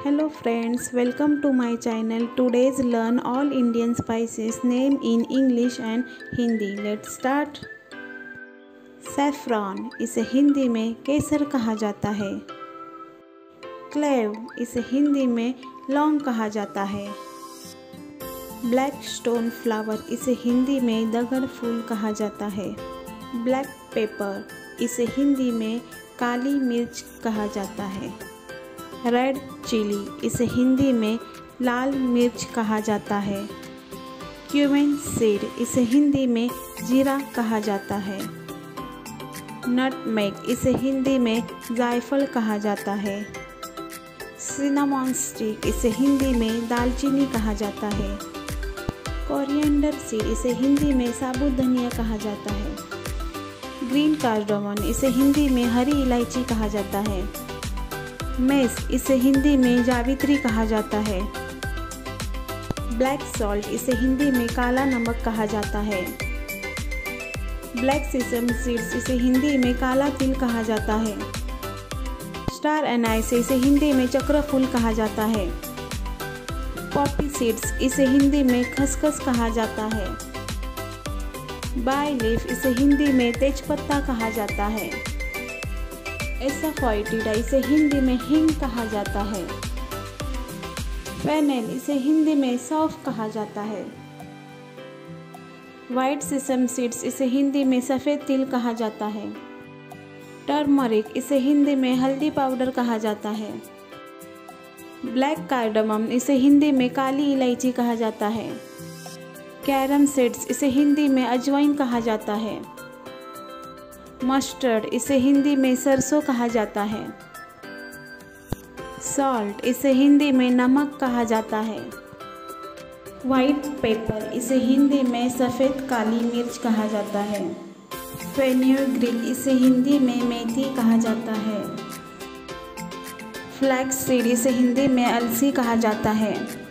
Hello friends, welcome to my channel. Today's learn all Indian spices name in English and Hindi. Let's start. Saffron इसे हिंदी में केसर कहा जाता है। क्लेव इसे हिंदी में लौंग कहा जाता है। ब्लैक स्टोन फ्लावर इसे हिंदी में दगड़ फूल कहा जाता है। ब्लैक पेपर इसे हिंदी में काली मिर्च कहा जाता है। रेड चिली इसे हिंदी में लाल मिर्च कहा जाता है। क्यूमिन सीड इसे हिंदी में जीरा कहा जाता है। नटमेग इसे हिंदी में जायफल कहा जाता है। सिनामॉन स्टिक इसे हिंदी में दालचीनी कहा जाता है। कोरिएंडर सीड इसे हिंदी में साबुत धनिया कहा जाता है। ग्रीन कार्डामम इसे हिंदी में हरी इलायची कहा जाता है। मेस इसे हिंदी में जावित्री कहा जाता है। ब्लैक सॉल्ट इसे हिंदी में काला नमक कहा जाता है। ब्लैक सेसम सीड्स इसे हिंदी में काला तिल कहा जाता है। स्टार एनाइस इसे हिंदी में चक्रफूल कहा जाता है। पॉपी सीड्स इसे हिंदी में खसखस कहा जाता है। बाय लीफ इसे हिंदी में तेजपत्ता कहा जाता है। एसाफोइटिडा इसे हिंदी में हींग कहा जाता है। फेनेल इसे हिंदी में सौंफ कहा जाता है। वाइट सेसम सीड्स इसे हिंदी में सफ़ेद तिल कहा जाता है। टर्मरिक इसे हिंदी में हल्दी पाउडर कहा जाता है। ब्लैक कार्डामम इसे हिंदी में काली इलायची कहा जाता है। कैरम सीड्स इसे हिंदी में अजवाइन कहा जाता है। मस्टर्ड इसे हिंदी में सरसों कहा जाता है। सॉल्ट इसे हिंदी में नमक कहा जाता है। वाइट पेपर इसे हिंदी में सफ़ेद काली मिर्च कहा जाता है। फेन्यूग्रीक इसे हिंदी में मेथी कहा जाता है। फ्लैक्स सीड इसे हिंदी में अलसी कहा जाता है।